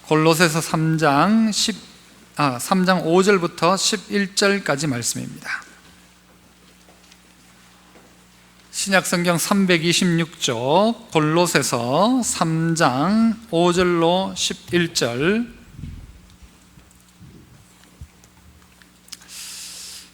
골로새서 3장 5절부터 11절까지 말씀입니다. 신약성경 326쪽 골로새서 3장 5절로 11절.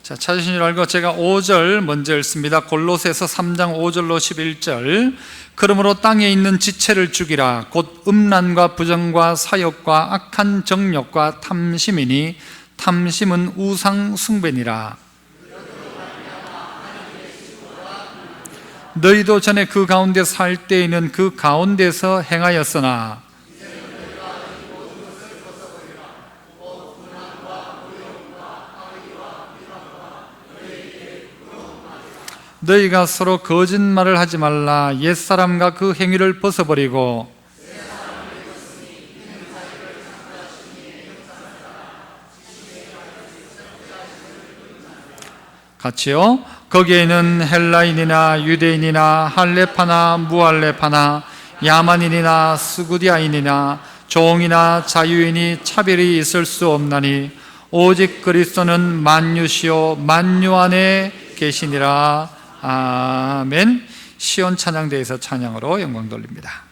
자, 찾으신 줄 알고 제가 5절 먼저 읽습니다. 골로새서 3장 5절로 11절. 그러므로 땅에 있는 지체를 죽이라. 곧 음란과 부정과 사욕과 악한 정욕과 탐심이니 탐심은 우상 숭배니라. 너희도 전에 그 가운데 살 때에는 그 가운데서 행하였으나 너희가 서로 거짓말을 하지 말라. 옛사람과 그 행위를 벗어버리고 같이요. 거기에는 헬라인이나 유대인이나 할레파나 무할레파나 야만인이나 스구디아인이나 종이나 자유인이 차별이 있을 수 없나니 오직 그리스도는 만유시요 만유 안에 계시니라. 아멘. 시온 찬양대에서 찬양으로 영광 돌립니다.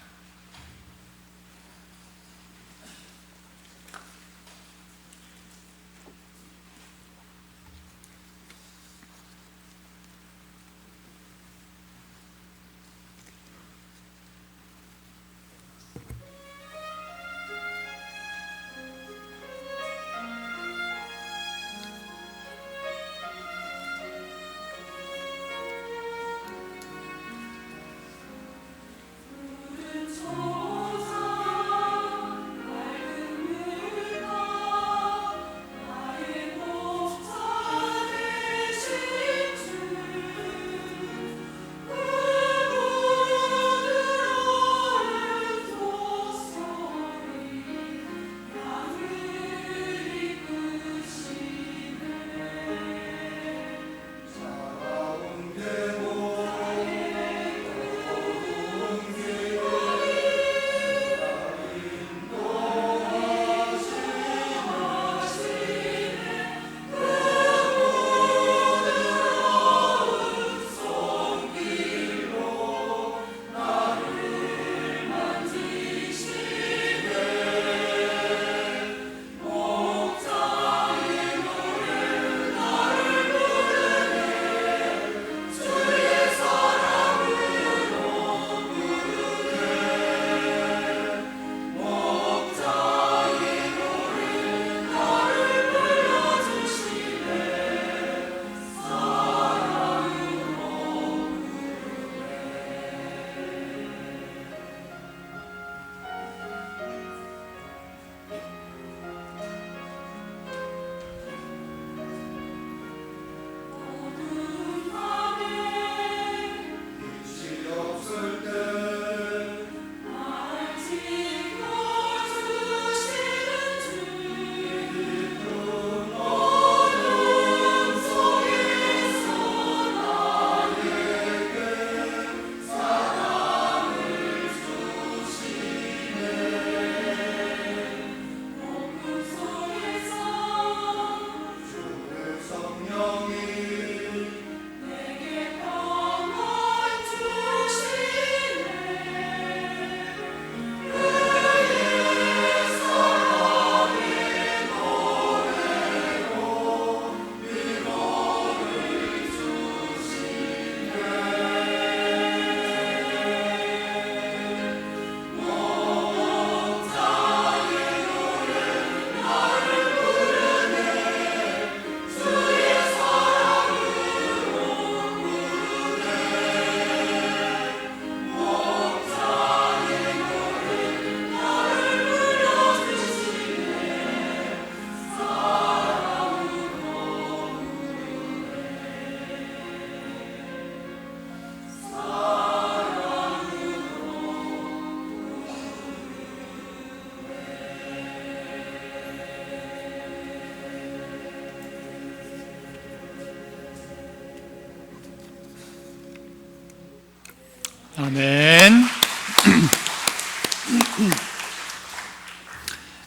아멘.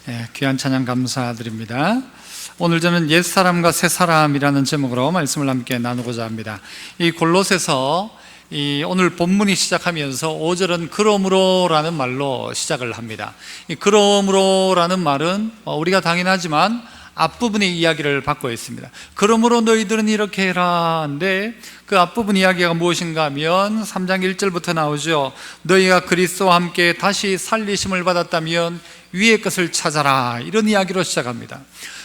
네, 귀한 찬양 감사드립니다. 오늘 저는 옛사람과 새사람이라는 제목으로 말씀을 함께 나누고자 합니다. 이 골로새서 오늘 본문이 시작하면서 5절은 그러므로라는 말로 시작을 합니다. 이 그러므로라는 말은 우리가 당연하지만 앞부분의 이야기를 받고 있습니다. 그러므로 너희들은 이렇게 해라. 근데 그 앞부분 이야기가 무엇인가 하면 3장 1절부터 나오죠. 너희가 그리스도와 함께 다시 살리심을 받았다면 위의 것을 찾아라. 이런 이야기로 시작합니다.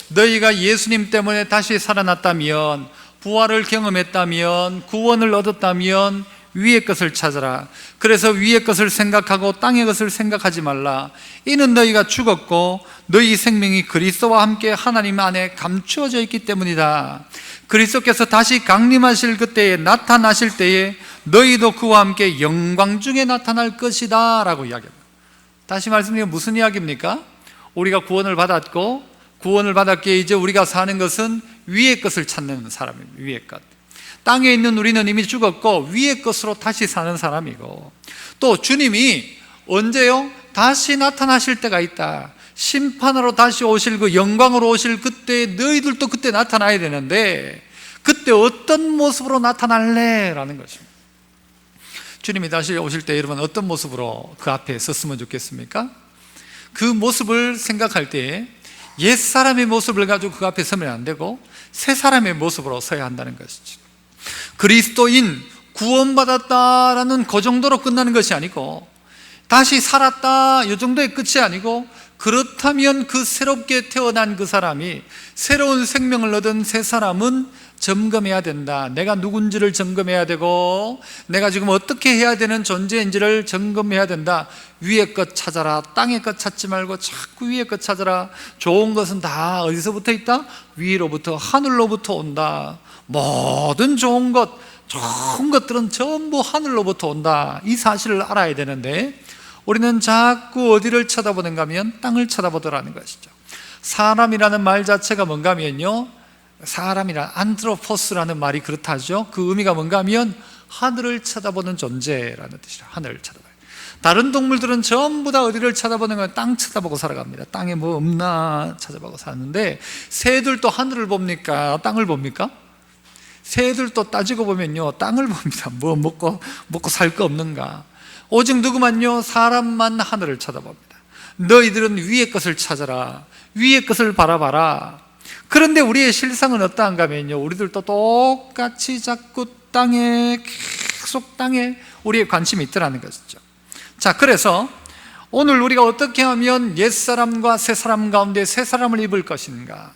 너희가 예수님 때문에 다시 살아났다면, 부활을 경험했다면, 구원을 얻었다면 위의 것을 찾아라. 그래서 위의 것을 생각하고 땅의 것을 생각하지 말라. 이는 너희가 죽었고 너희 생명이 그리스도와 함께 하나님 안에 감추어져 있기 때문이다. 그리스도께서 다시 강림하실 그때에 나타나실 때에 너희도 그와 함께 영광 중에 나타날 것이다 라고 이야기합니다. 다시 말씀드리면 무슨 이야기입니까? 우리가 구원을 받았고, 구원을 받았기에 이제 우리가 사는 것은 위의 것을 찾는 사람입니다. 위의 것. 땅에 있는 우리는 이미 죽었고 위의 것으로 다시 사는 사람이고, 또 주님이 언제요? 다시 나타나실 때가 있다. 심판하러 다시 오실 그 영광으로 오실 그때 너희들도 그때 나타나야 되는데, 그때 어떤 모습으로 나타날래? 라는 것입니다. 주님이 다시 오실 때 여러분 어떤 모습으로 그 앞에 섰으면 좋겠습니까? 그 모습을 생각할 때 옛사람의 모습을 가지고 그 앞에 서면 안 되고 새 사람의 모습으로 서야 한다는 것이죠. 그리스도인, 구원받았다라는 그 정도로 끝나는 것이 아니고, 다시 살았다 이 정도의 끝이 아니고, 그렇다면 그 새롭게 태어난 그 사람이, 새로운 생명을 얻은 새 사람은 점검해야 된다. 내가 누군지를 점검해야 되고, 내가 지금 어떻게 해야 되는 존재인지를 점검해야 된다. 위의 것 찾아라. 땅의 것 찾지 말고 자꾸 위의 것 찾아라. 좋은 것은 다 어디서부터 있다? 위로부터, 하늘로부터 온다. 모든 좋은 것들은 전부 하늘로부터 온다. 이 사실을 알아야 되는데, 우리는 자꾸 어디를 쳐다보는가 하면 땅을 쳐다보더라는 것이죠. 사람이라는 말 자체가 뭔가 하면요, 사람이란 안드로포스라는 말이 그렇다죠. 그 의미가 뭔가 하면 하늘을 쳐다보는 존재라는 뜻이라. 하늘을 쳐다봐요. 다른 동물들은 전부 다 어디를 쳐다보는 건 땅 쳐다보고 살아갑니다. 땅에 뭐 없나 찾아보고 사는데, 새들도 하늘을 봅니까? 땅을 봅니까? 새들도 따지고 보면요, 땅을 봅니다. 뭐 먹고 살 거 없는가. 오직 누구만요? 사람만 하늘을 쳐다봅니다. 너희들은 위의 것을 찾아라. 위의 것을 바라봐라. 그런데 우리의 실상은 어떠한가 하면요, 우리들도 똑같이 자꾸 계속 땅에 우리의 관심이 있더라는 것이죠. 자, 그래서 오늘 우리가 어떻게 하면 옛사람과 새사람 가운데 새사람을 입을 것인가,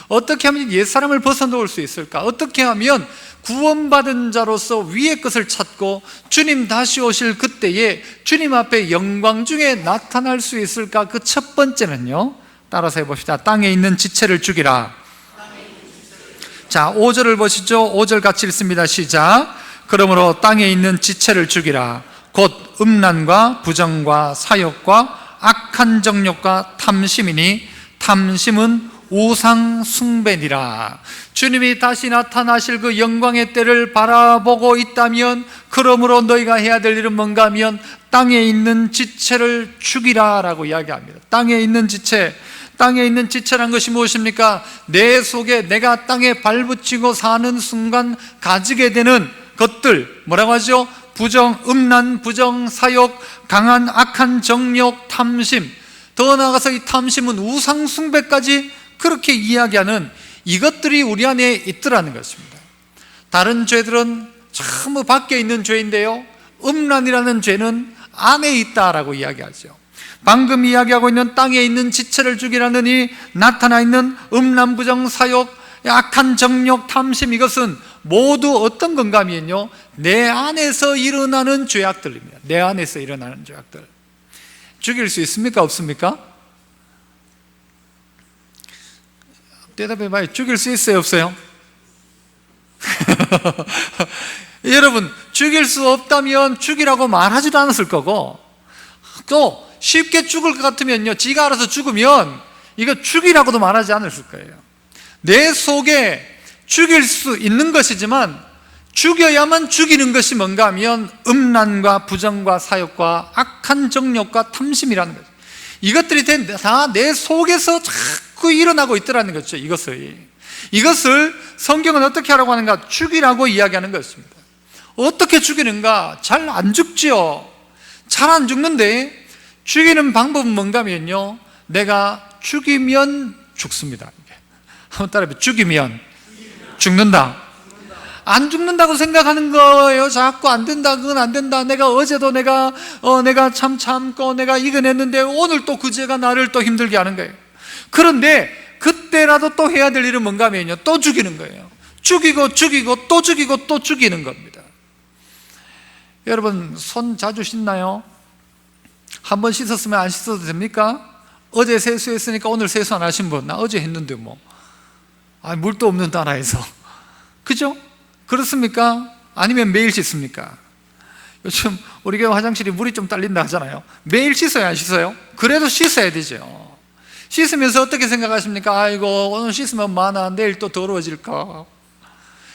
어떻게 하면 옛사람을 벗어놓을 수 있을까, 어떻게 하면 구원받은 자로서 위의 것을 찾고 주님 다시 오실 그때에 주님 앞에 영광 중에 나타날 수 있을까. 그 첫 번째는요, 따라서 해봅시다. 땅에 있는 지체를 죽이라. 자, 5절을 보시죠. 5절 같이 읽습니다. 시작. 그러므로 땅에 있는 지체를 죽이라. 곧 음란과 부정과 사욕과 악한 정욕과 탐심이니 탐심은 우상 숭배니라. 주님이 다시 나타나실 그 영광의 때를 바라보고 있다면, 그러므로 너희가 해야 될 일은 뭔가 하면 땅에 있는 지체를 죽이라 라고 이야기합니다. 땅에 있는 지체, 땅에 있는 지체란 것이 무엇입니까? 내 속에, 내가 땅에 발붙이고 사는 순간 가지게 되는 것들, 뭐라고 하죠? 부정, 음란, 부정, 사욕, 강한 악한 정욕, 탐심. 더 나아가서 이 탐심은 우상 숭배까지 그렇게 이야기하는 이것들이 우리 안에 있더라는 것입니다. 다른 죄들은 전부 밖에 있는 죄인데요, 음란이라는 죄는 안에 있다라고 이야기하죠. 방금 이야기하고 있는 땅에 있는 지체를 죽이라는 이 나타나 있는 음란, 부정, 사욕, 악한 정욕, 탐심, 이것은 모두 어떤 건가 하면요, 내 안에서 일어나는 죄악들입니다. 내 안에서 일어나는 죄악들. 죽일 수 있습니까? 없습니까? 대답해봐요. 죽일 수 있어요? 없어요? 여러분, 죽일 수 없다면 죽이라고 말하지도 않았을 거고, 또 쉽게 죽을 것 같으면요, 지가 알아서 죽으면 이거 죽이라고도 말하지 않았을 거예요. 내 속에 죽일 수 있는 것이지만 죽여야만 죽이는 것이 뭔가 하면 음란과 부정과 사욕과 악한 정욕과 탐심이라는 거죠. 이것들이 다 내 속에서 자꾸 일어나고 있더라는 거죠. 이것을 성경은 어떻게 하라고 하는가? 죽이라고 이야기하는 것입니다. 어떻게 죽이는가? 잘 안 죽지요. 잘 안 죽는데 죽이는 방법은 뭔가 하면요, 내가 죽이면 죽습니다. 한번 따라해보세요. 죽이면 죽는다. 안 죽는다고 생각하는 거예요. 자꾸 안 된다, 그건 안 된다. 내가 어제도 내가 참 참고 내가 이겨냈는데 오늘 또 그 죄가 나를 또 힘들게 하는 거예요. 그런데 그때라도 또 해야 될 일은 뭔가 하면요, 또 죽이는 거예요. 죽이고 또 죽이고 또 죽이는 겁니다. 여러분, 손 자주 씻나요? 한 번 씻었으면 안 씻어도 됩니까? 어제 세수했으니까 오늘 세수 안 하신 분, 나 어제 했는데 뭐. 물도 없는 나라에서. 그죠? 그렇습니까? 아니면 매일 씻습니까? 요즘 우리 교회 화장실이 물이 좀 딸린다 하잖아요. 매일 씻어요, 안 씻어요? 그래도 씻어야 되죠. 씻으면서 어떻게 생각하십니까? 아이고, 오늘 씻으면 많아, 내일 또 더러워질까?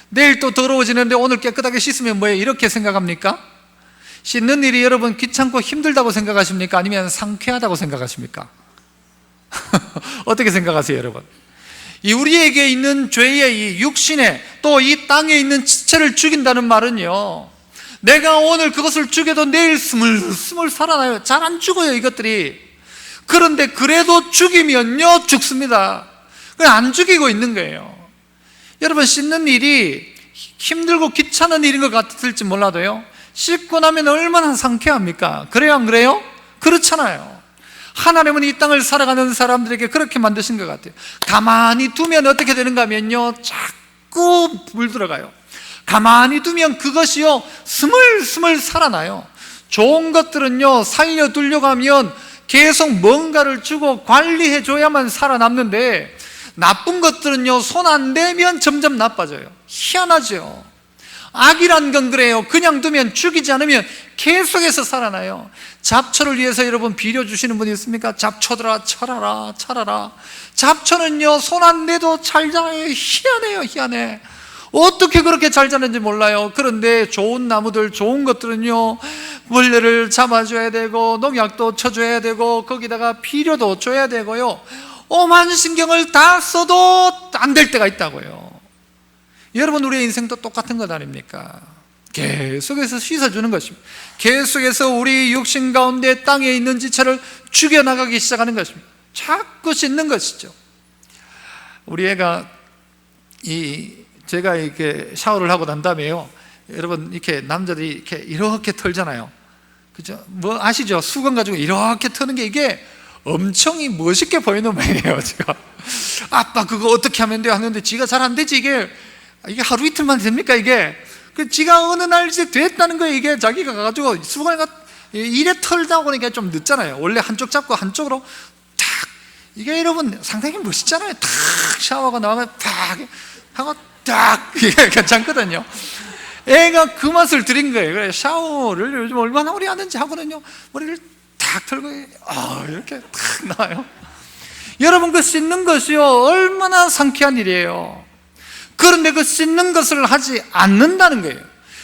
내일 또 더러워지는데 오늘 깨끗하게 씻으면 뭐예요? 이렇게 생각합니까? 씻는 일이 여러분 귀찮고 힘들다고 생각하십니까? 아니면 상쾌하다고 생각하십니까? 어떻게 생각하세요, 여러분? 이 우리에게 있는 죄의 이 육신에 또 이 땅에 있는 지체를 죽인다는 말은요, 내가 오늘 그것을 죽여도 내일 스물스물 살아나요. 잘 안 죽어요, 이것들이. 그런데 그래도 죽이면요, 죽습니다. 그냥 안 죽이고 있는 거예요. 여러분, 씻는 일이 힘들고 귀찮은 일인 것 같을지 몰라도요, 씻고 나면 얼마나 상쾌합니까? 그래요, 안 그래요? 그렇잖아요. 하나님은 이 땅을 살아가는 사람들에게 그렇게 만드신 것 같아요. 가만히 두면 어떻게 되는가 하면요, 자꾸 물들어가요. 가만히 두면 그것이요, 스물스물 살아나요. 좋은 것들은요, 살려두려고 하면 계속 뭔가를 주고 관리해줘야만 살아남는데, 나쁜 것들은요, 손 안 대면 점점 나빠져요. 희한하죠. 악이란 건 그래요. 그냥 두면, 죽이지 않으면 계속해서 살아나요. 잡초를 위해서 여러분 비료 주시는 분이 있습니까? 잡초들아 철하라. 잡초는요, 손 안 대도 잘 자라요. 희한해요, 희한해. 어떻게 그렇게 잘 자는지 몰라요. 그런데 좋은 나무들, 좋은 것들은요, 벌레를 잡아줘야 되고 농약도 쳐줘야 되고 거기다가 비료도 줘야 되고요, 오만 신경을 다 써도 안 될 때가 있다고요. 여러분, 우리의 인생도 똑같은 것 아닙니까? 계속해서 씻어주는 것입니다. 계속해서 우리 육신 가운데 땅에 있는 지체를 죽여나가기 시작하는 것입니다. 자꾸 씻는 것이죠. 우리 애가 제가 이렇게 샤워를 하고 난 다음에요, 여러분, 이렇게 남자들이 이렇게 털잖아요. 그죠? 뭐 아시죠? 수건 가지고 이렇게 터는 게 이게 엄청 멋있게 보이는 모양이에요. 제가 아빠 그거 어떻게 하면 돼요? 하는데 지가 잘 안 되지. 이게 하루 이틀만 됩니까? 이게 지가 어느 날 이제 됐다는 거예요. 이게 자기가 가가지고 수건을 이래 털다 보니까 좀 늦잖아요. 원래 한쪽 잡고 한쪽으로 탁, 이게 여러분 상당히 멋있잖아요. 탁 샤워가 나오면 탁 하고 딱, 이게 괜찮거든요. 애가 그 맛을 들인 거예요. 그래, 샤워를 요즘 얼마나 오래 하는지 하거든요. 머리를 탁 털고 이렇게 탁 나와요. 여러분, 그 씻는 것이요, 얼마나 상쾌한 일이에요. 그런데 그 씻는 것을 하지 않는다는 거예요.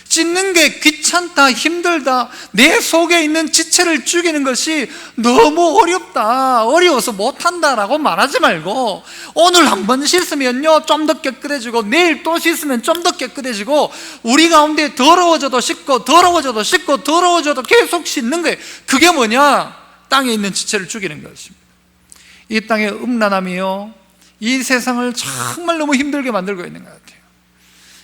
씻는 게 귀찮다, 힘들다, 내 속에 있는 지체를 죽이는 것이 너무 어렵다, 어려워서 못한다라고 말하지 말고, 오늘 한번 씻으면요 좀 더 깨끗해지고, 내일 또 씻으면 좀 더 깨끗해지고, 우리 가운데 더러워져도 씻고 더러워져도 씻고 더러워져도 계속 씻는 거예요. 그게 뭐냐? 땅에 있는 지체를 죽이는 것입니다. 이 땅의 음란함이요, 이 세상을 정말 너무 힘들게 만들고 있는 것 같아요.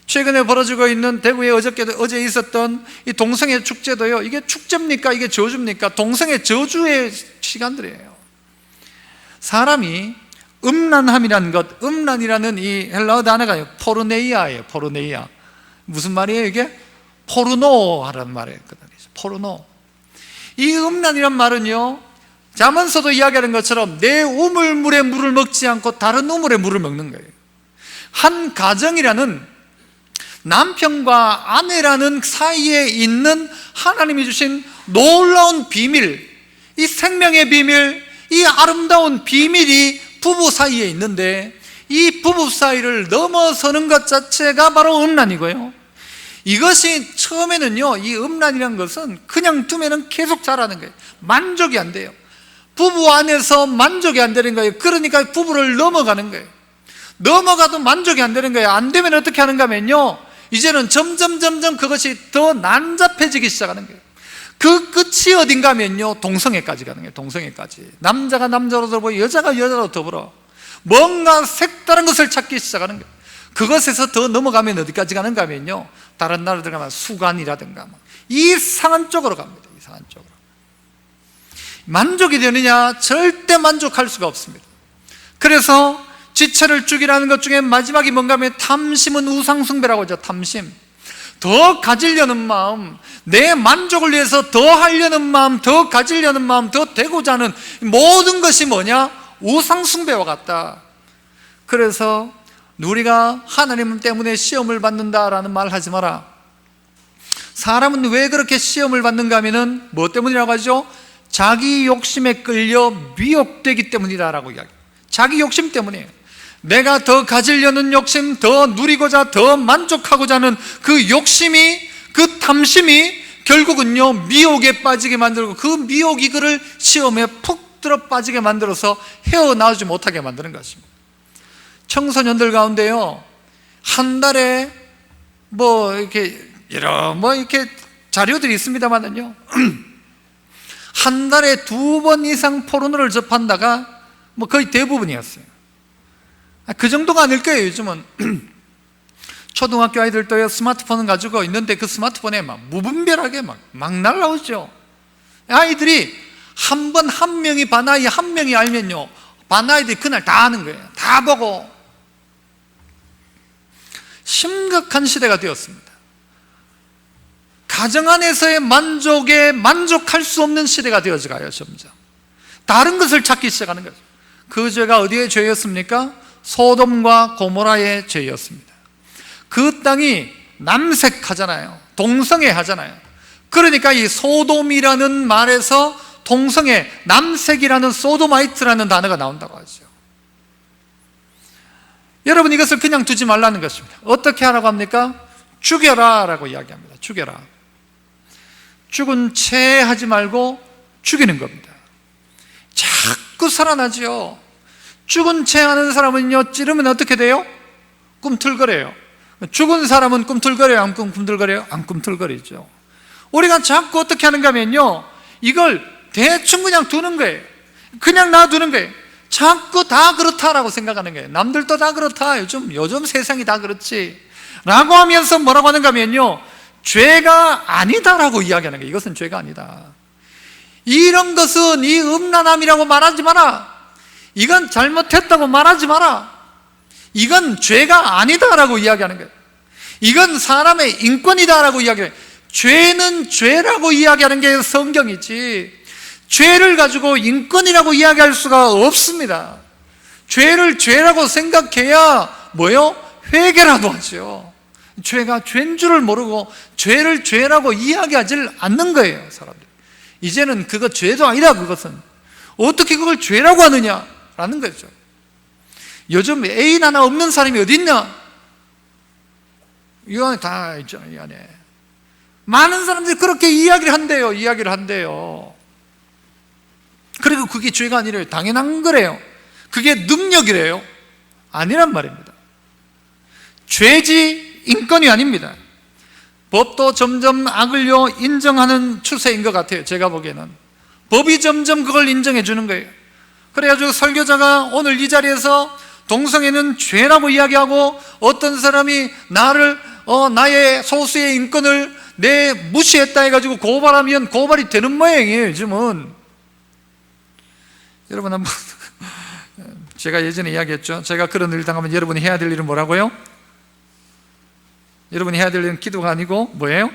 최근에 벌어지고 있는 대구에 어제 있었던 이 동성애 축제도요, 이게 축제입니까? 이게 저주입니까? 동성애 저주의 시간들이에요. 사람이 음란함이라는 것, 음란이라는 이 헬라어 단어가 포르네이아예요. 포르네이아. 무슨 말이에요 이게? 포르노라는 말이거든요. 포르노. 이 음란이란 말은요, 잠언서도 이야기하는 것처럼 내 우물물의 물을 먹지 않고 다른 우물의 물을 먹는 거예요. 한 가정이라는, 남편과 아내라는 사이에 있는 하나님이 주신 놀라운 비밀, 이 생명의 비밀, 이 아름다운 비밀이 부부 사이에 있는데, 이 부부 사이를 넘어서는 것 자체가 바로 음란이고요, 이것이 처음에는요, 이 음란이라는 것은 그냥 두면은 계속 자라는 거예요. 만족이 안 돼요. 부부 안에서 만족이 안 되는 거예요. 그러니까 부부를 넘어가는 거예요. 넘어가도 만족이 안 되는 거예요. 안 되면 어떻게 하는가 하면요, 이제는 점점 그것이 더 난잡해지기 시작하는 거예요. 그 끝이 어딘가 하면요, 동성애까지 가는 거예요. 동성애까지. 남자가 남자로 더불어 여자가 여자로 더불어 뭔가 색다른 것을 찾기 시작하는 거예요. 그것에서 더 넘어가면 어디까지 가는가 하면요, 다른 나라들 가면 수간이라든가 이상한 쪽으로 갑니다. 이상한 쪽으로. 만족이 되느냐? 절대 만족할 수가 없습니다. 그래서 지체를 죽이라는 것 중에 마지막이 뭔가 하면 탐심은 우상숭배라고 하죠. 탐심. 더 가지려는 마음, 내 만족을 위해서 더 하려는 마음, 더 가지려는 마음, 더 되고자 하는 모든 것이 뭐냐? 우상숭배와 같다. 그래서 우리가 하나님 때문에 시험을 받는다라는 말 하지 마라. 사람은 왜 그렇게 시험을 받는가 하면은 뭐 때문이라고 하죠? 자기 욕심에 끌려 미혹되기 때문이다라고 이야기해요. 자기 욕심 때문이에요. 내가 더 가지려는 욕심, 더 누리고자, 더 만족하고자 하는 그 욕심이, 그 탐심이 결국은요, 미혹에 빠지게 만들고, 그 미혹이 그를 시험에 푹 들어 빠지게 만들어서 헤어나오지 못하게 만드는 것입니다. 청소년들 가운데요, 한 달에 이렇게 이렇게 자료들이 있습니다만은요, 한 달에 2번 이상 포르노를 접한다가 거의 대부분이었어요. 그 정도가 아닐 거예요. 요즘은 초등학교 아이들도 스마트폰을 가지고 있는데 그 스마트폰에 무분별하게 막 날라오죠. 아이들이 한 명이 반아이 한 명이 알면요, 반아이들이 그날 다 아는 거예요. 다 보고. 심각한 시대가 되었습니다. 가정 안에서의 만족에 만족할 수 없는 시대가 되어져가요. 점점 다른 것을 찾기 시작하는 거죠. 그 죄가 어디의 죄였습니까? 소돔과 고모라의 죄였습니다. 그 땅이 남색하잖아요. 동성애 하잖아요. 그러니까 이 소돔이라는 말에서 동성애, 남색이라는 소도마이트라는 단어가 나온다고 하죠. 여러분, 이것을 그냥 두지 말라는 것입니다. 어떻게 하라고 합니까? 죽여라 라고 이야기합니다. 죽여라. 죽은 채 하지 말고 죽이는 겁니다. 자꾸 살아나지요. 죽은 채 하는 사람은요, 찌르면 어떻게 돼요? 꿈틀거려요. 죽은 사람은 꿈틀거려요? 안 꿈틀거려요? 안 꿈틀거리죠. 우리가 자꾸 어떻게 하는가 하면요, 이걸 대충 그냥 두는 거예요. 그냥 놔두는 거예요. 자꾸 다 그렇다라고 생각하는 거예요. 남들도 다 그렇다. 요즘 세상이 다 그렇지 라고 하면서 뭐라고 하는가 하면요, 죄가 아니다라고 이야기하는 거예요. 이것은 죄가 아니다. 이런 것은 이 음란함이라고 말하지 마라. 이건 잘못했다고 말하지 마라. 이건 죄가 아니다라고 이야기하는 거예요. 이건 사람의 인권이다라고 이야기해요. 죄는 죄라고 이야기하는 게 성경이지, 죄를 가지고 인권이라고 이야기할 수가 없습니다. 죄를 죄라고 생각해야 회개라도 하죠. 죄가 죄인 줄을 모르고 죄를 죄라고 이야기하지 않는 거예요, 사람들이. 이제는 그거 죄도 아니다. 그것은 어떻게 그걸 죄라고 하느냐라는 거죠. 요즘 애인 하나 없는 사람이 어디 있냐? 이 안에 다 있죠. 이 안에 많은 사람들이 그렇게 이야기를 한대요. 그리고 그게 죄가 아니래요. 당연한 거래요. 그게 능력이래요. 아니란 말입니다. 죄지 인권이 아닙니다. 법도 점점 악을요 인정하는 추세인 것 같아요. 제가 보기에는 법이 점점 그걸 인정해 주는 거예요. 그래가지고 설교자가 오늘 이 자리에서 동성애는 죄라고 이야기하고, 어떤 사람이 나의 소수의 인권을 무시했다 해가지고 고발하면 고발이 되는 모양이에요. 요즘은. 여러분, 한번 제가 예전에 이야기했죠. 제가 그런 일을 당하면 여러분이 해야 될 일은 뭐라고요? 여러분이 해야 될 일은 기도가 아니고 뭐예요?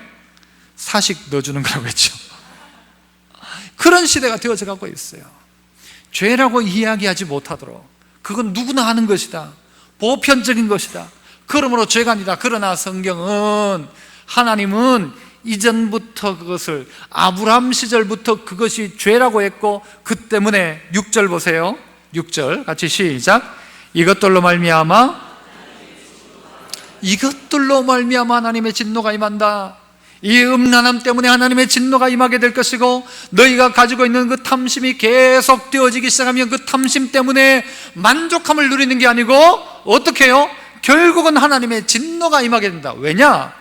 사식 넣어주는 거라고 했죠. 그런 시대가 되어져 가고 있어요. 죄라고 이야기하지 못하도록. 그건 누구나 하는 것이다. 보편적인 것이다. 그러므로 죄가 아니다. 그러나 성경은, 하나님은 이전부터 그것을, 아브라함 시절부터 그것이 죄라고 했고, 그 때문에 6절 보세요. 6절 같이 시작. 이것들로 말미암아 이것들로 말미암아 하나님의 진노가 임한다. 이 음란함 때문에 하나님의 진노가 임하게 될 것이고, 너희가 가지고 있는 그 탐심이 계속 되어지기 시작하면 그 탐심 때문에 만족함을 누리는 게 아니고 어떻게 해요? 결국은 하나님의 진노가 임하게 된다. 왜냐?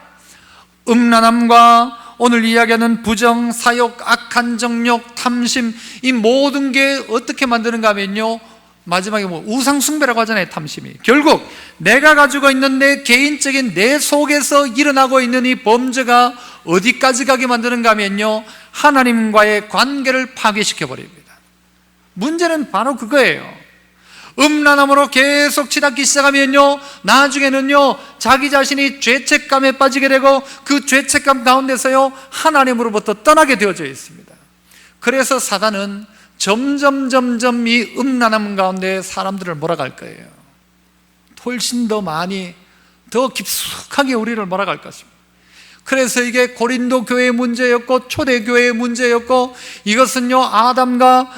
음란함과 오늘 이야기하는 부정, 사욕, 악한 정욕, 탐심, 이 모든 게 어떻게 만드는가 하면요, 마지막에 우상숭배라고 하잖아요. 탐심이 결국 내가 가지고 있는 내 개인적인 내 속에서 일어나고 있는 이 범죄가 어디까지 가게 만드는가 하면요, 하나님과의 관계를 파괴시켜 버립니다. 문제는 바로 그거예요. 음란함으로 계속 치닫기 시작하면요, 나중에는요 자기 자신이 죄책감에 빠지게 되고, 그 죄책감 가운데서요 하나님으로부터 떠나게 되어져 있습니다. 그래서 사단은 점점 이 음란함 가운데 사람들을 몰아갈 거예요. 훨씬 더 많이, 더 깊숙하게 우리를 몰아갈 것입니다. 그래서 이게 고린도 교회의 문제였고 초대교회의 문제였고, 이것은요 아담과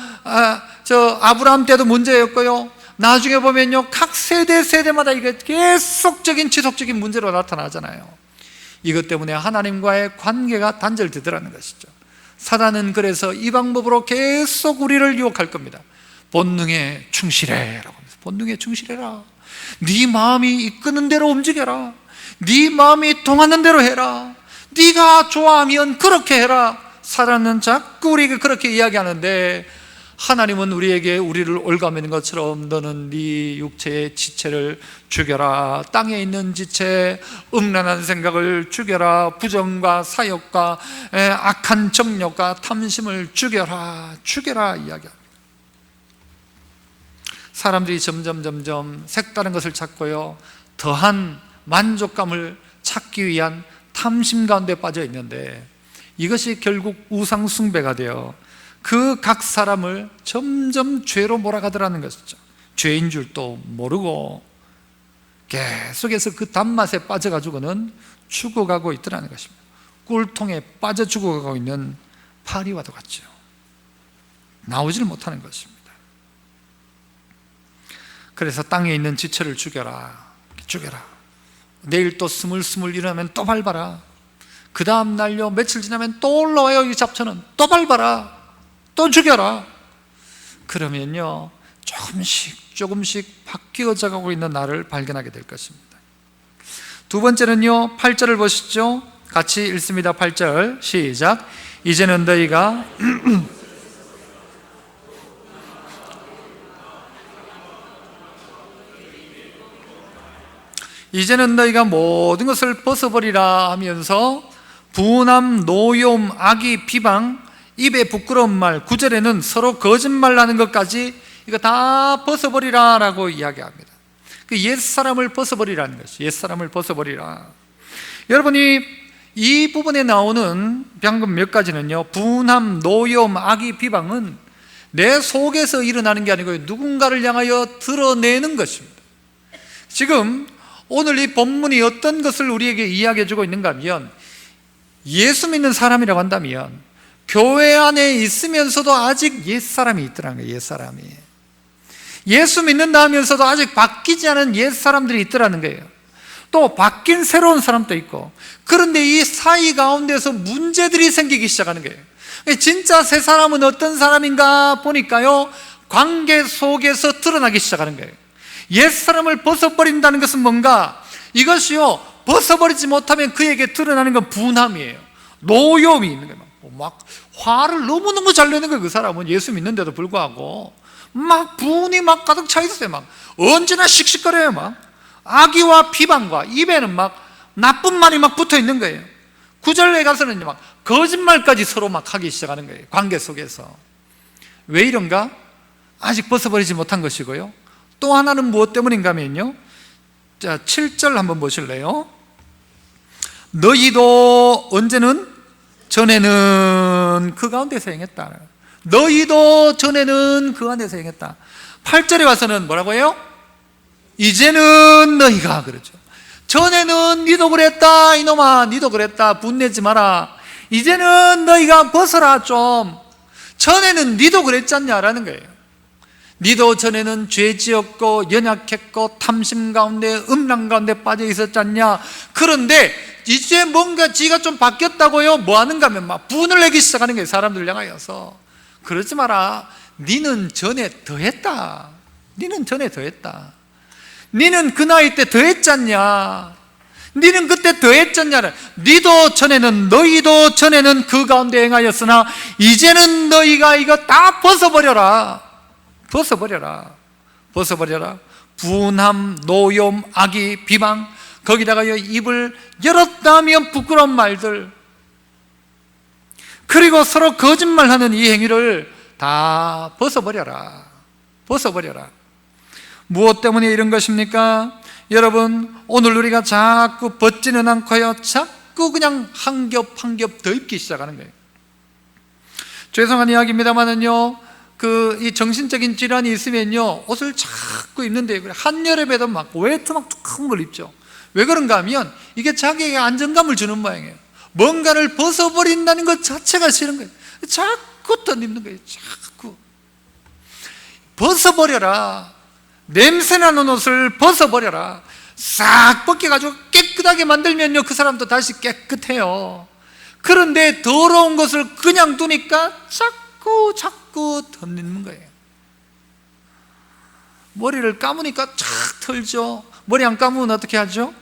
아브라함 때도 문제였고요, 나중에 보면요 각 세대마다 이게 계속적인 지속적인 문제로 나타나잖아요. 이것 때문에 하나님과의 관계가 단절되더라는 것이죠. 사단은 그래서 이 방법으로 계속 우리를 유혹할 겁니다. 본능에 충실해라고 하면서, 본능에 충실해라, 네 마음이 이끄는 대로 움직여라, 네 마음이 통하는 대로 해라, 네가 좋아하면 그렇게 해라. 사단은 자꾸 우리에게 그렇게 이야기하는데, 하나님은 우리에게 우리를 올가매는 것처럼 너는 네 육체의 지체를 죽여라, 땅에 있는 지체, 음란한 생각을 죽여라, 부정과 사욕과 악한 정욕과 탐심을 죽여라 이야기합니다. 사람들이 점점 색다른 것을 찾고요, 더한 만족감을 찾기 위한 탐심 가운데 빠져 있는데, 이것이 결국 우상 숭배가 되어 그 각 사람을 점점 죄로 몰아가더라는 것이죠. 죄인 줄도 모르고 계속해서 그 단맛에 빠져가지고는 죽어가고 있더라는 것입니다. 꿀통에 빠져 죽어가고 있는 파리와도 같죠. 나오질 못하는 것입니다. 그래서 땅에 있는 지체를 죽여라. 내일 또 스물스물 일어나면 또 밟아라. 그 다음 날요 며칠 지나면 또 올라와요. 이 잡초는 또 밟아라, 또 죽여라. 그러면요 조금씩 바뀌어져 가고 있는 나를 발견하게 될 것입니다. 두 번째는요 8절을 보시죠. 같이 읽습니다. 8절 시작. 이제는 너희가 모든 것을 벗어버리라 하면서 분함, 노여움, 악의, 비방, 입에 부끄러운 말, 9절에는 서로 거짓말하는 것까지 이거 다 벗어버리라 라고 이야기합니다. 그 옛사람을 벗어버리라는 것이, 옛사람을 벗어버리라. 여러분이 이 부분에 나오는 방금 몇 가지는요, 분함, 노여움, 악의, 비방은 내 속에서 일어나는 게 아니고 누군가를 향하여 드러내는 것입니다. 지금 오늘 이 본문이 어떤 것을 우리에게 이야기해 주고 있는가 하면, 예수 믿는 사람이라고 한다면 교회 안에 있으면서도 아직 옛사람이 있더라는 거예요. 옛사람이, 예수 믿는다 하면서도 아직 바뀌지 않은 옛사람들이 있더라는 거예요. 또 바뀐 새로운 사람도 있고, 그런데 이 사이 가운데서 문제들이 생기기 시작하는 거예요. 진짜 새 사람은 어떤 사람인가 보니까요 관계 속에서 드러나기 시작하는 거예요. 옛사람을 벗어버린다는 것은 뭔가, 이것이요 벗어버리지 못하면 그에게 드러나는 건 분함이에요. 노여움이 있는 거예요. 막 화를 너무너무 잘 내는 거예요. 그 사람은 예수 믿는데도 불구하고 막 분이 막 가득 차 있어요. 막 언제나 씩씩거려요. 막 악의와 비방과 입에는 막 나쁜 말이 막 붙어 있는 거예요. 9절에 가서는 막 거짓말까지 서로 막 하기 시작하는 거예요. 관계 속에서. 왜 이런가? 아직 벗어버리지 못한 것이고요, 또 하나는 무엇 때문인가 하면요, 자 7절 한번 보실래요? 너희도 언제는? 전에는 그 가운데서 행했다. 너희도 전에는 그 안에서 행했다. 8절에 와서는 뭐라고 해요? 이제는 너희가, 그러죠. 전에는 니도 그랬다, 이놈아 니도 그랬다, 분내지 마라. 이제는 너희가 벗어라 좀. 전에는 니도 그랬잖냐라는 거예요. 니도 전에는 죄 지었고 연약했고 탐심 가운데 음란 가운데 빠져 있었지 않냐? 그런데 이제 뭔가 지가 좀 바뀌었다고요? 뭐 하는가 하면 막 분을 내기 시작하는 거예요. 사람들 향하여서. 그러지 마라. 니는 전에 더했다. 니는 전에 더했다. 니는 그 나이 때 더했잖냐? 니는 그때 더했잖냐? 니도 전에는, 너희도 전에는 그 가운데 행하였으나 이제는 너희가 이거 다 벗어버려라. 벗어버려라. 벗어버려라. 분함, 노염, 악의, 비방, 거기다가 입을 열었다면 부끄러운 말들, 그리고 서로 거짓말하는 이 행위를 다 벗어버려라. 벗어버려라. 무엇 때문에 이런 것입니까? 여러분, 오늘 우리가 자꾸 벗지는 않고요, 자꾸 그냥 한 겹 한 겹 더 입기 시작하는 거예요. 죄송한 이야기입니다만은요, 이 정신적인 질환이 있으면요, 옷을 자꾸 입는데, 한여름에도 막 웨이트 막 큰 걸 입죠. 왜 그런가 하면 이게 자기에게 안정감을 주는 모양이에요. 뭔가를 벗어버린다는 것 자체가 싫은 거예요. 자꾸 더 입는 거예요. 자꾸 벗어버려라. 냄새나는 옷을 벗어버려라. 싹 벗겨가지고 깨끗하게 만들면요, 그 사람도 다시 깨끗해요. 그런데 더러운 것을 그냥 두니까 자꾸 덧입는 거예요. 머리를 감으니까 착 털죠. 머리 안 감으면 어떻게 하죠?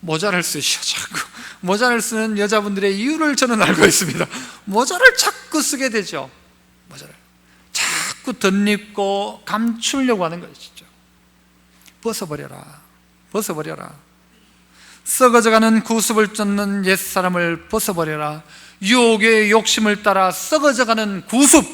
모자를 쓰시오. 자꾸 모자를 쓰는 여자분들의 이유를 저는 알고 있습니다. 모자를 자꾸 쓰게 되죠. 모자를 자꾸 덧입고 감추려고 하는 것이죠. 벗어버려라. 벗어버려라. 썩어져가는 구습을 쫓는 옛사람을 벗어버려라. 유혹의 욕심을 따라 썩어져가는 구습,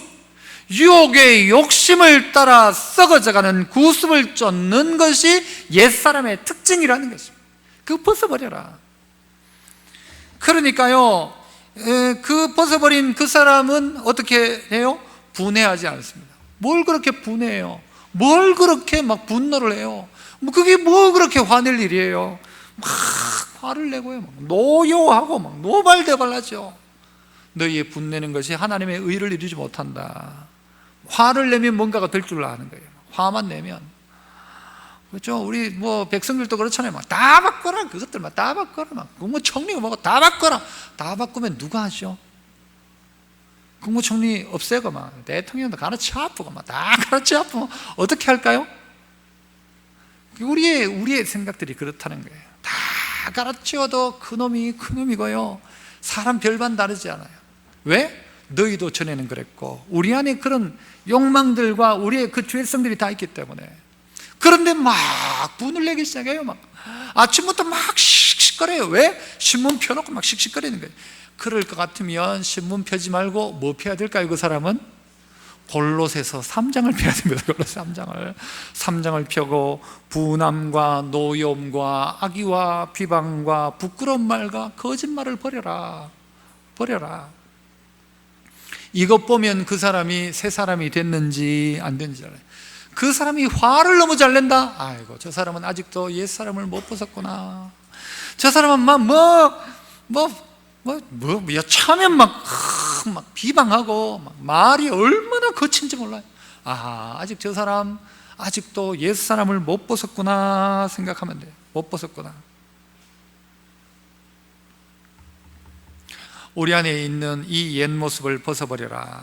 유혹의 욕심을 따라 썩어져가는 구습을 쫓는 것이 옛사람의 특징이라는 것입니다. 그거 벗어버려라. 그러니까요, 그 벗어버린 그 사람은 어떻게 해요? 분해하지 않습니다. 뭘 그렇게 분해해요? 뭘 그렇게 막 분노를 해요? 그게 뭐 그렇게 화낼 일이에요? 막 화를 내고요, 막 노여하고 막 노발대발하죠. 너희의 분내는 것이 하나님의 의를 이루지 못한다. 화를 내면 뭔가가 될 줄 아는 거예요. 화만 내면. 그렇죠? 우리 백성들도 그렇잖아요. 막 다 바꿔라. 그것들만 다 바꿔라. 막 국무총리가 뭐고 다 바꿔라. 다 바꾸면 누가 하죠? 국무총리 없애고 막 대통령도 가르쳐 아프고 막 다 가르쳐 아프면 어떻게 할까요? 우리의 생각들이 그렇다는 거예요. 다 가르쳐도 그놈이 그놈이고요. 사람 별반 다르지 않아요. 왜? 너희도 전에는 그랬고 우리 안에 그런 욕망들과 우리의 그 죄성들이 다 있기 때문에. 그런데 막 분을 내기 시작해요. 막 아침부터 막 씩씩거려요. 왜? 신문 펴놓고 막 씩씩거리는 거예요. 그럴 것 같으면 신문 펴지 말고 뭐 펴야 될까요? 그 사람은 골로새서 3장을 펴야 됩니다. 골로새 3장을 펴고 분함과 노염과 악의와 비방과 부끄러운 말과 거짓말을 버려라. 버려라. 이것 보면 그 사람이 새 사람이 됐는지 안 됐는지 알아요. 그 사람이 화를 너무 잘 낸다. 아이고, 저 사람은 아직도 옛 사람을 못 벗었구나. 저 사람은 차면 막 비방하고 막 말이 얼마나 거친지 몰라요. 아직 저 사람 아직도 옛 사람을 못 벗었구나 생각하면 돼요. 못 벗었구나. 우리 안에 있는 이 옛 모습을 벗어버려라.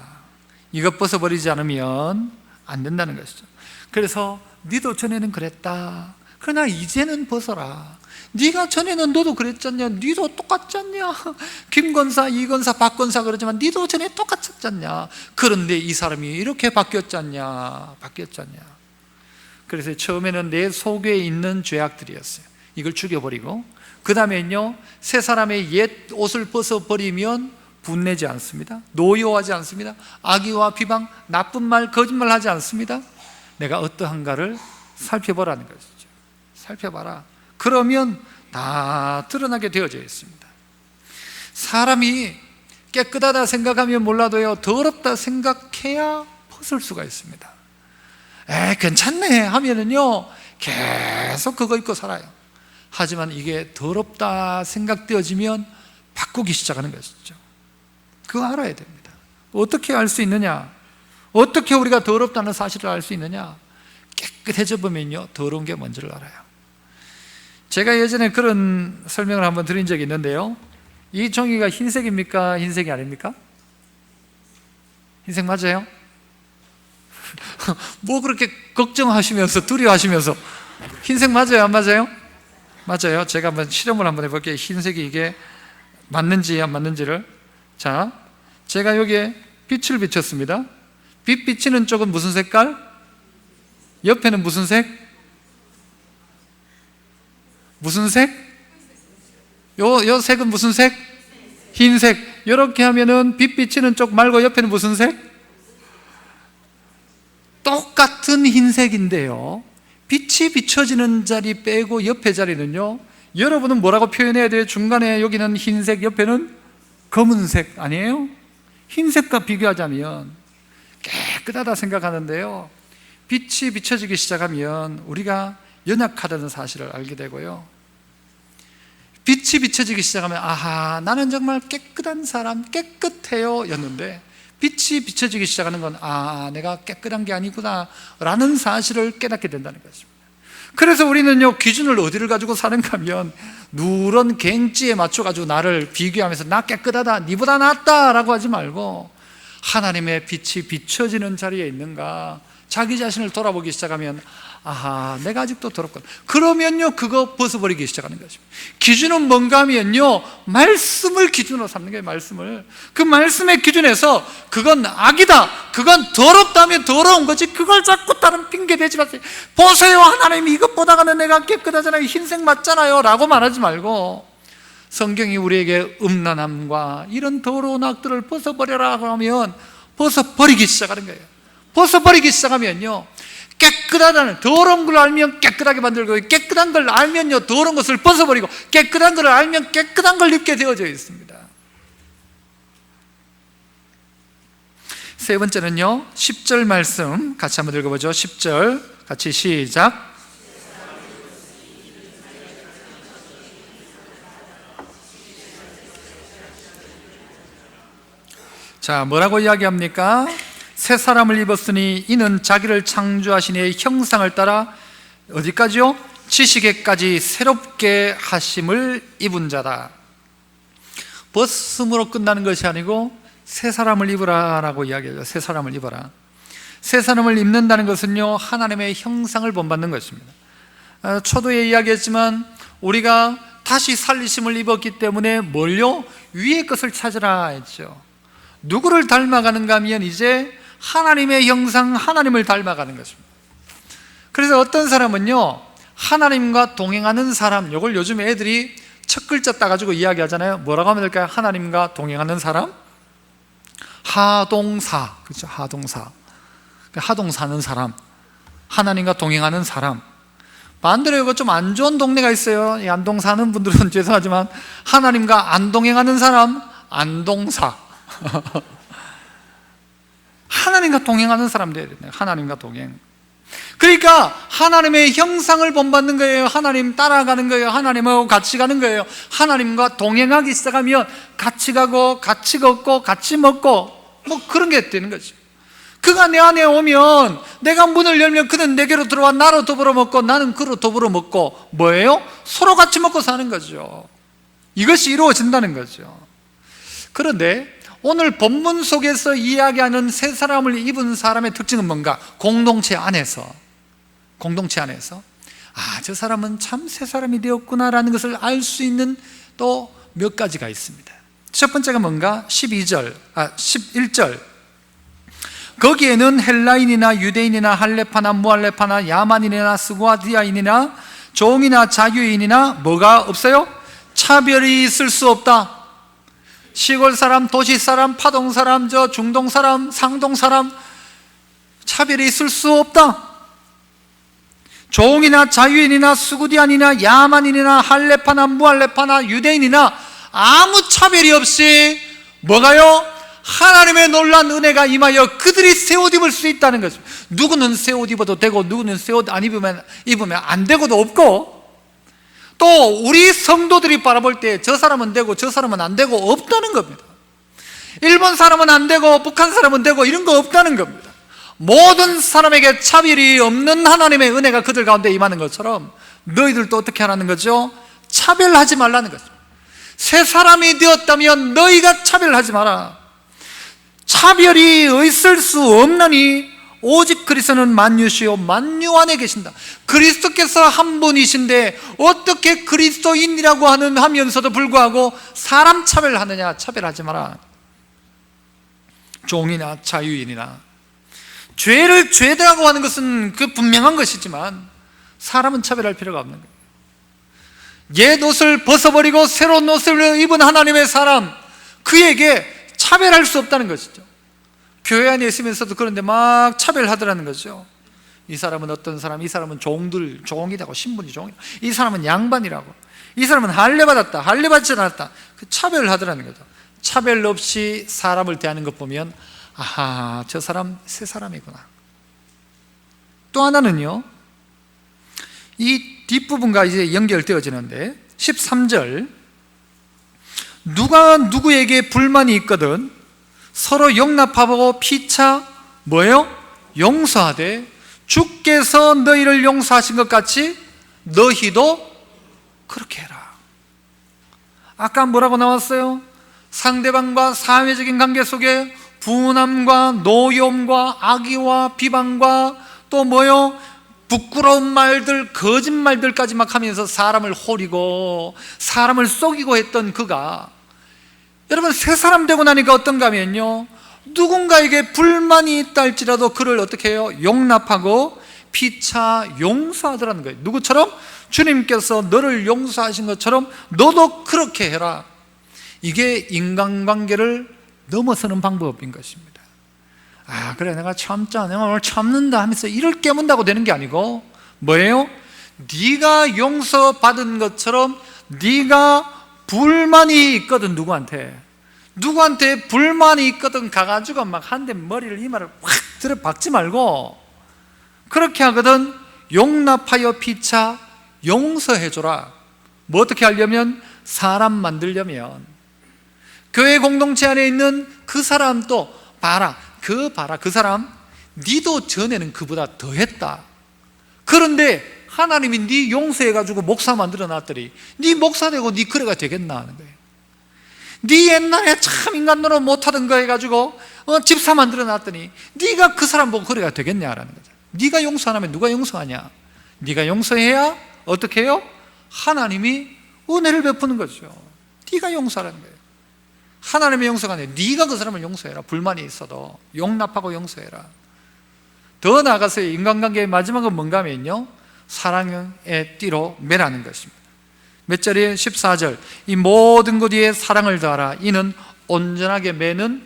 이것 벗어버리지 않으면 안 된다는 것이죠. 그래서 니도 전에는 그랬다. 그러나 이제는 벗어라. 네가 전에는 너도 그랬잖냐. 니도 똑같잖냐. 김 권사, 이 권사, 박 권사 그러지만 니도 전에 똑같았잖냐. 그런데 이 사람이 이렇게 바뀌었잖냐. 그래서 처음에는 내 속에 있는 죄악들이었어요. 이걸 죽여버리고 그 다음에는요, 새 사람의 옛 옷을 벗어버리면 분내지 않습니다. 노여하지 않습니다. 악의와 비방, 나쁜 말, 거짓말 하지 않습니다. 내가 어떠한가를 살펴보라는 것이죠. 살펴봐라. 그러면 다 드러나게 되어져 있습니다. 사람이 깨끗하다 생각하면 몰라도요, 더럽다 생각해야 벗을 수가 있습니다. 괜찮네 하면은요, 계속 그거 입고 살아요. 하지만 이게 더럽다 생각되어지면 바꾸기 시작하는 것이죠. 그거 알아야 됩니다. 어떻게 알 수 있느냐? 어떻게 우리가 더럽다는 사실을 알 수 있느냐? 깨끗해져 보면요, 더러운 게 뭔지를 알아요. 제가 예전에 그런 설명을 한번 드린 적이 있는데요, 이 종이가 흰색입니까? 흰색이 아닙니까? 흰색 맞아요? 뭐 그렇게 걱정하시면서 두려워하시면서, 흰색 맞아요? 안 맞아요? 맞아요. 제가 한번 실험을 한번 해볼게요. 흰색이 이게 맞는지 안 맞는지를. 자, 제가 여기에 빛을 비췄습니다. 빛 비치는 쪽은 무슨 색깔? 옆에는 무슨 색? 무슨 색? 요 색은 무슨 색? 흰색. 이렇게 하면은 빛 비치는 쪽 말고 옆에는 무슨 색? 똑같은 흰색인데요, 빛이 비춰지는 자리 빼고 옆에 자리는요, 여러분은 뭐라고 표현해야 돼요? 중간에 여기는 흰색, 옆에는 검은색 아니에요? 흰색과 비교하자면 깨끗하다 생각하는데요, 빛이 비춰지기 시작하면 우리가 연약하다는 사실을 알게 되고요, 빛이 비춰지기 시작하면 아하, 나는 정말 깨끗한 사람, 깨끗해요 였는데, 빛이 비춰지기 시작하는 건 내가 깨끗한 게 아니구나 라는 사실을 깨닫게 된다는 것입니다. 그래서 우리는요, 기준을 어디를 가지고 사는가 하면 누런 갱찌에 맞춰가지고 나를 비교하면서 나 깨끗하다, 니보다 낫다 라고 하지 말고, 하나님의 빛이 비춰지는 자리에 있는가, 자기 자신을 돌아보기 시작하면 아하, 내가 아직도 더럽군. 그러면요, 그거 벗어버리기 시작하는 것입니다. 기준은 뭔가 하면요, 말씀을 기준으로 삼는 거예요. 말씀을. 그 말씀의 기준에서 그건 악이다, 그건 더럽다면 더러운 거지, 그걸 자꾸 다른 핑계 대지 마세요. 보세요, 하나님이 이것보다는 내가 깨끗하잖아요, 흰색 맞잖아요 라고 말하지 말고, 성경이 우리에게 음란함과 이런 더러운 악들을 벗어버려라 하면 벗어버리기 시작하는 거예요. 벗어버리기 시작하면요, 깨끗하다는, 더러운 걸 알면 깨끗하게 만들고, 깨끗한 걸 알면요, 더러운 것을 벗어버리고, 깨끗한 걸 알면 깨끗한 걸 입게 되어져 있습니다. 세 번째는요, 10절 말씀 같이 한번 읽어보죠. 10절 같이 시작. 자, 뭐라고 이야기합니까? 새 사람을 입었으니 이는 자기를 창조하신 이의 형상을 따라 어디까지요? 지식에까지 새롭게 하심을 입은 자다. 벗음으로 끝나는 것이 아니고 새 사람을 입으라 라고 이야기해요. 새 사람을 입어라. 새 사람을 입는다는 것은요, 하나님의 형상을 본받는 것입니다. 초도에 이야기했지만 우리가 다시 살리심을 입었기 때문에 뭘요? 위의 것을 찾으라 했죠. 누구를 닮아가는가 하면 이제 하나님의 형상, 하나님을 닮아가는 것입니다. 그래서 어떤 사람은요, 하나님과 동행하는 사람, 이걸 요즘 애들이 첫 글자 따가지고 이야기하잖아요. 뭐라고 하면 될까요? 하나님과 동행하는 사람? 하동사. 그렇죠? 하동사. 하동사는 사람, 하나님과 동행하는 사람. 반대로 이거 좀 안 좋은 동네가 있어요. 이 안동 사는 분들은 죄송하지만 하나님과 안 동행하는 사람, 안동사. 하나님과 동행하는 사람 되어야 됩니다. 하나님과 동행. 그러니까 하나님의 형상을 본받는 거예요. 하나님 따라가는 거예요. 하나님하고 같이 가는 거예요. 하나님과 동행하기 시작하면 같이 가고 같이 걷고 같이 먹고 뭐 그런 게 되는 거죠. 그가 내 안에 오면 내가 문을 열면 그는 내게로 들어와 나로 더불어 먹고 나는 그로 더불어 먹고 뭐예요? 서로 같이 먹고 사는 거죠. 이것이 이루어진다는 거죠. 그런데 오늘 본문 속에서 이야기하는 새 사람을 입은 사람의 특징은 뭔가? 공동체 안에서 저 사람은 참 새 사람이 되었구나라는 것을 알 수 있는 또 몇 가지가 있습니다. 첫 번째가 뭔가? 11절 거기에는 헬라인이나 유대인이나 할레파나 무할레파나 야만인이나 스고아디아인이나 종이나 자유인이나 뭐가 없어요? 차별이 있을 수 없다. 시골 사람, 도시 사람, 파동 사람, 중동 사람, 상동 사람, 차별이 있을 수 없다. 종이나 자유인이나 수구디안이나 야만인이나 할레파나 무할레파나 유대인이나 아무 차별이 없이 뭐가요? 하나님의 놀라운 은혜가 임하여 그들이 새 옷 입을 수 있다는 거죠. 누구는 새 옷 입어도 되고 누구는 새 옷 안 입으면 안 되고도 없고, 또 우리 성도들이 바라볼 때 저 사람은 되고 저 사람은 안 되고 없다는 겁니다. 일본 사람은 안 되고 북한 사람은 되고 이런 거 없다는 겁니다. 모든 사람에게 차별이 없는 하나님의 은혜가 그들 가운데 임하는 것처럼 너희들도 어떻게 하라는 거죠? 차별하지 말라는 거죠. 새 사람이 되었다면 너희가 차별하지 마라. 차별이 있을 수 없느니 오직 그리스도는 만유시요 만유 안에 계신다. 그리스도께서 한 분이신데 어떻게 그리스도인이라고 하면서도 불구하고 사람 차별하느냐? 차별하지 마라. 종이나 자유인이나 죄를 죄라고 하는 것은 그 분명한 것이지만 사람은 차별할 필요가 없는 거예요. 옛 옷을 벗어버리고 새로운 옷을 입은 하나님의 사람, 그에게 차별할 수 없다는 것이죠. 교회 안에 있으면서도 그런데 막 차별하더라는 거죠. 이 사람은 어떤 사람, 이 사람은 종이라고, 신분이 종이라고, 이 사람은 양반이라고, 이 사람은 할례받았다, 할례받지 않았다, 그 차별하더라는 거죠. 차별 없이 사람을 대하는 것 보면 아하, 저 사람 새 사람이구나. 또 하나는요, 이 뒷부분과 이제 연결되어지는데 13절, 누가 누구에게 불만이 있거든 서로 용납하고 피차 뭐예요? 용서하되 주께서 너희를 용서하신 것 같이 너희도 그렇게 해라. 아까 뭐라고 나왔어요? 상대방과 사회적인 관계 속에 분함과 노여움과 악의와 비방과 또 뭐요? 부끄러운 말들, 거짓말들까지 막 하면서 사람을 호리고 사람을 속이고 했던 그가 여러분 새 사람 되고 나니까 어떤가 하면요, 누군가에게 불만이 있다 할지라도 그를 어떻게 해요? 용납하고 피차 용서하더라는 거예요. 누구처럼? 주님께서 너를 용서하신 것처럼 너도 그렇게 해라. 이게 인간관계를 넘어서는 방법인 것입니다. 아, 그래 내가 참자, 내가 오늘 참는다 하면서 이를 깨문다고 되는 게 아니고 뭐예요? 네가 용서받은 것처럼 네가 불만이 있거든, 누구한테 불만이 있거든 가가지고 막 한 대 머리를 이마를 확 들어 박지 말고 그렇게 하거든 용납하여 피차 용서해줘라. 뭐 어떻게 하려면? 사람 만들려면 교회 공동체 안에 있는 그 사람도 봐라, 그 사람 니도 전에는 그보다 더했다. 그런데 하나님이 네 용서해가지고 목사 만들어놨더니 네 목사 되고 네 그래가 되겠나 하는 거예요. 네 옛날에 참 인간으로 못하던 거 해가지고 집사 만들어놨더니 네가 그 사람 보고 그래가 되겠냐라는 거죠. 네가 용서 안 하면 누가 용서하냐? 네가 용서해야 어떻게 해요? 하나님이 은혜를 베푸는 거죠. 네가 용서하라는 거예요. 하나님의 용서가 아니라 네가 그 사람을 용서해라. 불만이 있어도 용납하고 용서해라. 더 나아가서 인간관계의 마지막은 뭔가 하면요, 사랑의 띠로 매라는 것입니다. 몇 절이에요? 14절. 이 모든 것 위에 사랑을 더하라. 이는 온전하게 매는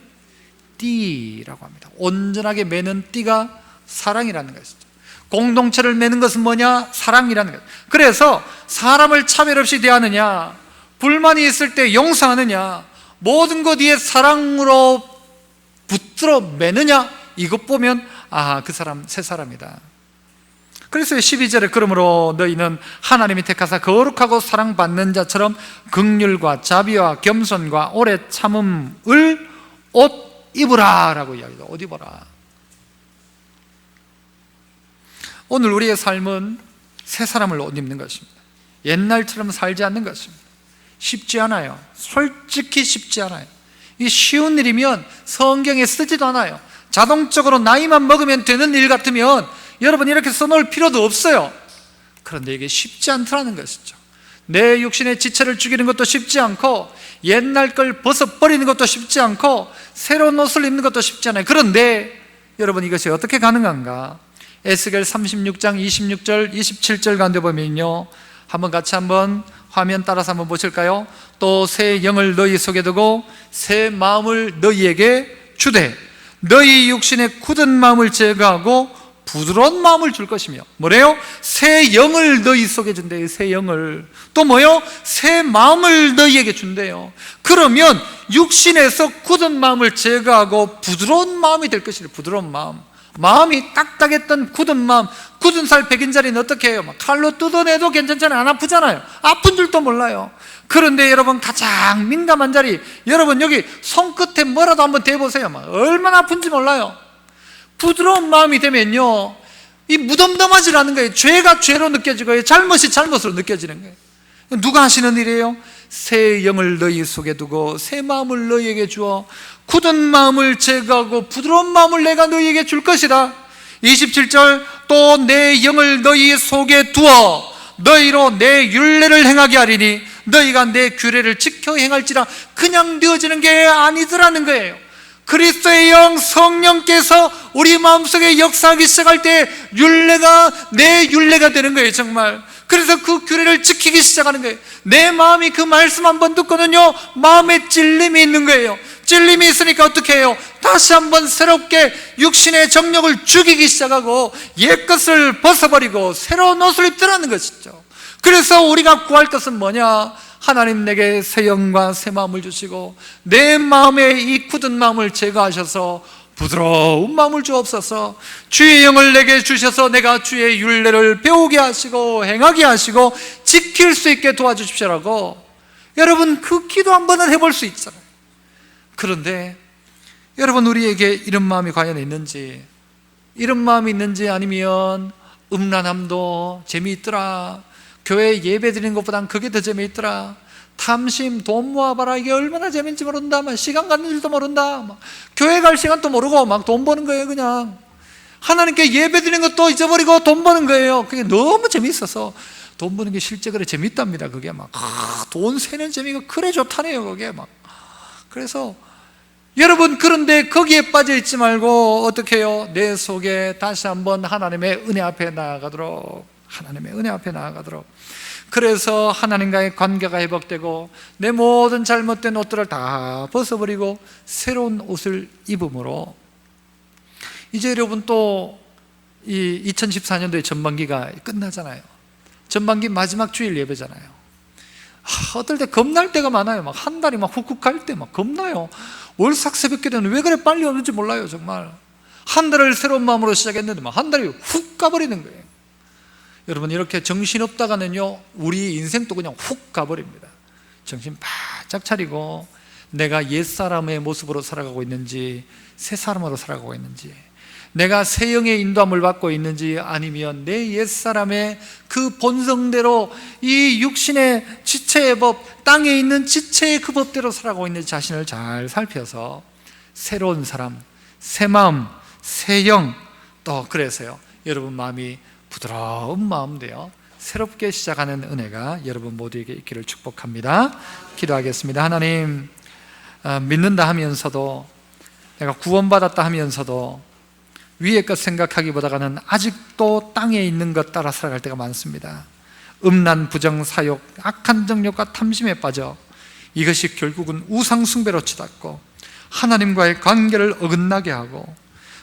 띠라고 합니다. 온전하게 매는 띠가 사랑이라는 것이죠. 공동체를 매는 것은 뭐냐? 사랑이라는 것. 그래서 사람을 차별 없이 대하느냐, 불만이 있을 때 용서하느냐, 모든 것 위에 사랑으로 붙들어 매느냐, 이것 보면 아, 그 사람 새 사람이다. 그래서 12절에 그러므로 너희는 하나님이 택하사 거룩하고 사랑받는 자처럼 긍휼과 자비와 겸손과 오래 참음을 옷 입으라 라고 이야기해요. 옷 입어라. 오늘 우리의 삶은 새 사람을 옷 입는 것입니다. 옛날처럼 살지 않는 것입니다. 쉽지 않아요. 솔직히 쉽지 않아요. 이 쉬운 일이면 성경에 쓰지도 않아요. 자동적으로 나이만 먹으면 되는 일 같으면 여러분 이렇게 써놓을 필요도 없어요. 그런데 이게 쉽지 않더라는 것이죠. 내 육신의 지체를 죽이는 것도 쉽지 않고 옛날 걸 벗어버리는 것도 쉽지 않고 새로운 옷을 입는 것도 쉽지 않아요. 그런데 여러분 이것이 어떻게 가능한가? 에스겔 36장 26절 27절 가운데 보면요, 한번 화면 따라서 한번 보실까요? 또 새 영을 너희 속에 두고 새 마음을 너희에게 주되 너희 육신의 굳은 마음을 제거하고 부드러운 마음을 줄 것이며, 뭐래요? 새 영을 너희 속에 준대요. 새 영을. 또 뭐요? 새 마음을 너희에게 준대요. 그러면 육신에서 굳은 마음을 제거하고 부드러운 마음이 될 것이래요. 부드러운 마음. 마음이 딱딱했던 굳은 마음, 굳은 살 백인 자리는 어떻게 해요? 막 칼로 뜯어내도 괜찮잖아요. 안 아프잖아요. 아픈 줄도 몰라요. 그런데 여러분 가장 민감한 자리, 여러분 여기 손끝에 뭐라도 한번 대보세요. 막 얼마나 아픈지 몰라요. 부드러운 마음이 되면요, 이 무덤덤하지 않은 거예요. 죄가 죄로 느껴지고 잘못이 잘못으로 느껴지는 거예요. 누가 하시는 일이에요? 새 영을 너희 속에 두고 새 마음을 너희에게 주어 굳은 마음을 제거하고 부드러운 마음을 내가 너희에게 줄 것이다. 27절, 또 내 영을 너희 속에 두어 너희로 내 율례를 행하게 하리니 너희가 내 규례를 지켜 행할지라. 그냥 되어지는 게 아니더라는 거예요. 그리스도의 영, 성령께서 우리 마음속에 역사하기 시작할 때 율례가 내 율례가 되는 거예요, 정말. 그래서 그 규례를 지키기 시작하는 거예요. 내 마음이 그 말씀 한번 듣거든요, 마음에 찔림이 있는 거예요. 찔림이 있으니까 어떻게 해요? 다시 한번 새롭게 육신의 정욕을 죽이기 시작하고 옛것을 벗어버리고 새로운 옷을 입더라는 것이죠. 그래서 우리가 구할 것은 뭐냐? 하나님 내게 새 영과 새 마음을 주시고 내 마음에 이 굳은 마음을 제거하셔서 부드러운 마음을 주옵소서. 주의 영을 내게 주셔서 내가 주의 율례를 배우게 하시고 행하게 하시고 지킬 수 있게 도와주십시오라고. 여러분, 그 기도 한 번은 해볼 수 있잖아요. 그런데 여러분, 우리에게 이런 마음이 과연 있는지, 이런 마음이 있는지, 아니면 음란함도 재미있더라, 교회 예배 드리는 것보단 그게 더 재미있더라, 탐심, 돈 모아봐라, 이게 얼마나 재밌는지 모른다, 막 시간 가는 줄도 모른다, 막 교회 갈 시간도 모르고 막 돈 버는 거예요. 그냥 하나님께 예배 드리는 것도 잊어버리고 돈 버는 거예요. 그게 너무 재미있어서. 돈 버는 게 실제 그래 재밌답니다. 그게 막 돈 세는 재미가 그래 좋다네요, 그게 막. 그래서 여러분, 그런데 거기에 빠져 있지 말고 어떻게 해요? 내 속에 다시 한번 하나님의 은혜 앞에 나아가도록, 하나님의 은혜 앞에 나아가도록. 그래서 하나님과의 관계가 회복되고 내 모든 잘못된 옷들을 다 벗어버리고 새로운 옷을 입음으로, 이제 여러분 또 이 2014년도의 전반기가 끝나잖아요. 전반기 마지막 주일 예배잖아요. 어떨 때 겁날 때가 많아요. 막 한 달이 막 훅훅 갈 때 막 겁나요. 월삭 새벽기도는 왜 그래 빨리 오는지 몰라요, 정말. 한 달을 새로운 마음으로 시작했는데 막 한 달이 훅 가버리는 거예요. 여러분, 이렇게 정신없다가는요, 우리 인생도 그냥 훅 가버립니다. 정신 바짝 차리고 내가 옛사람의 모습으로 살아가고 있는지 새 사람으로 살아가고 있는지, 내가 새 영의 인도함을 받고 있는지, 아니면 내 옛사람의 그 본성대로 이 육신의 지체의 법, 땅에 있는 지체의 그 법대로 살아가고 있는지 자신을 잘 살펴서 새로운 사람, 새 마음, 새 영, 또 그래서요, 여러분 마음이 부드러운 마음 되어 새롭게 시작하는 은혜가 여러분 모두에게 있기를 축복합니다. 기도하겠습니다. 하나님, 믿는다 하면서도, 내가 구원받았다 하면서도 위의 것 생각하기보다는 아직도 땅에 있는 것 따라 살아갈 때가 많습니다. 음란, 부정, 사욕, 악한 정욕과 탐심에 빠져 이것이 결국은 우상 숭배로 치닫고 하나님과의 관계를 어긋나게 하고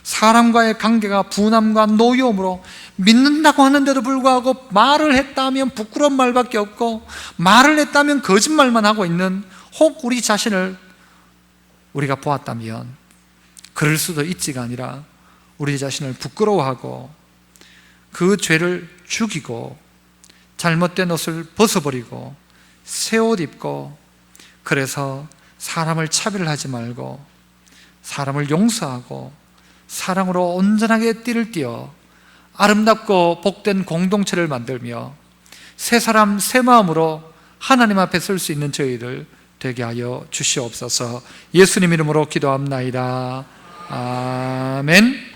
사람과의 관계가 분함과 노여움으로, 믿는다고 하는데도 불구하고 말을 했다면 부끄러운 말밖에 없고 말을 했다면 거짓말만 하고 있는, 혹 우리 자신을 우리가 보았다면 그럴 수도 있지가 아니라 우리 자신을 부끄러워하고 그 죄를 죽이고 잘못된 옷을 벗어버리고 새 옷 입고, 그래서 사람을 차별하지 말고 사람을 용서하고 사랑으로 온전하게 띠를 띠어 아름답고 복된 공동체를 만들며 새 사람 새 마음으로 하나님 앞에 설 수 있는 저희들 되게 하여 주시옵소서. 예수님 이름으로 기도합나이다. 아멘.